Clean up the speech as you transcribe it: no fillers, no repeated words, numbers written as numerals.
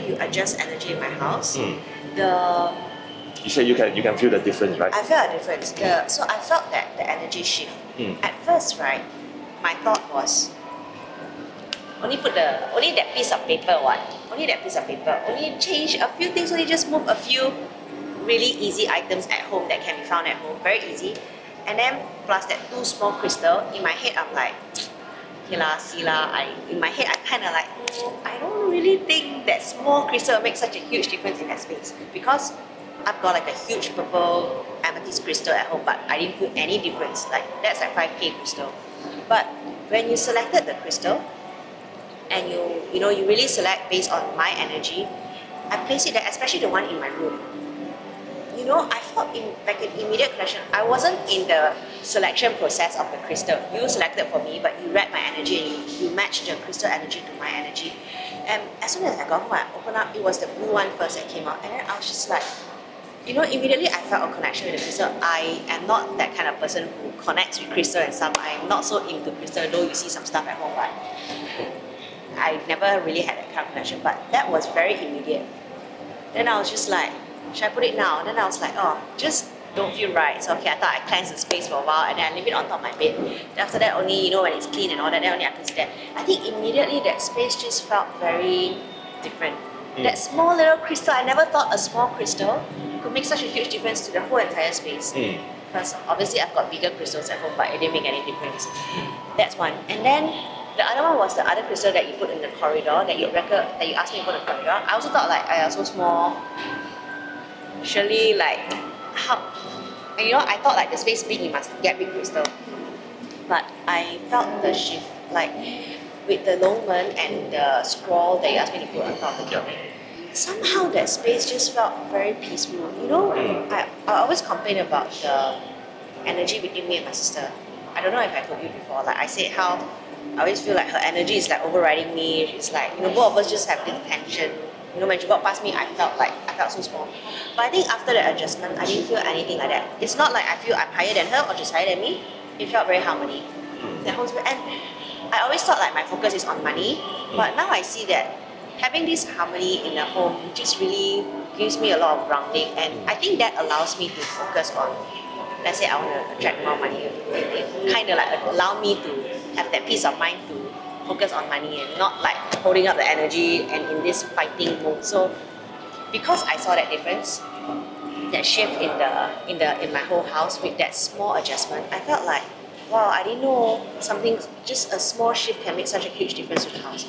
you adjust energy in my house, You say you can feel the difference, right? I felt a difference. So I felt that the energy shift. At first, right, my thought was only that piece of paper, only that piece of paper, only change a few things, only just move a few really easy items at home that can be found at home, very easy. And then plus that 2 small crystal, in my head I'm like, okay lah, see lah, in my head I kind of like, I don't really think that small crystal makes such a huge difference in that space, because I've got like a huge purple amethyst crystal at home, but I didn't feel any difference. Like that's like 5K crystal. But when you selected the crystal, and you really select based on my energy, I place it there, especially the one in my room. I thought like an immediate connection. I wasn't in the selection process of the crystal. You selected for me, but you read my energy and you matched the crystal energy to my energy. And as soon as I got home, I opened up, it was the blue one first that came out. And then I was just like, immediately I felt a connection with the crystal. I am not that kind of person who connects with crystal and stuff. I'm not so into crystal, though you see some stuff at home, but I never really had that kind of connection. But that was very immediate. Then I was just like, should I put it now? And then I was like, oh, just don't feel right. So okay, I thought I cleansed the space for a while and then I leave it on top of my bed. Then after that only, when it's clean and all that, then only I can sit there. I think immediately that space just felt very different. That small little crystal, I never thought a small crystal could make such a huge difference to the whole entire space. Because obviously I've got bigger crystals at home, but it didn't make any difference. That's one. And then the other one was the other crystal that you put in the corridor, that you asked me to put in the corridor. I also thought like, so small. Surely like, how? And I thought like the space big, you must get big crystal. But I felt the shift, like with the Longmen and the scroll that you asked me to put on top of the cabinet. Somehow that space just felt very peaceful. I always complain about the energy between me and my sister. I don't know if I told you before, like I said how I always feel like her energy is like overriding me. She's like, both of us just have this tension. When she walked past me, I felt so small. But I think after the adjustment, I didn't feel anything like that. It's not like I feel I'm higher than her or she's higher than me. It felt very harmony. And I always thought like my focus is on money, but now I see that having this harmony in the home just really gives me a lot of grounding, and I think that allows me to focus on, let's say I want to attract more money. It kind of like allow me to have that peace of mind to focus on money and not like holding up the energy and in this fighting mode. So because I saw that difference, that shift in my whole house with that small adjustment, I felt like, wow, I didn't know just a small shift can make such a huge difference to the house.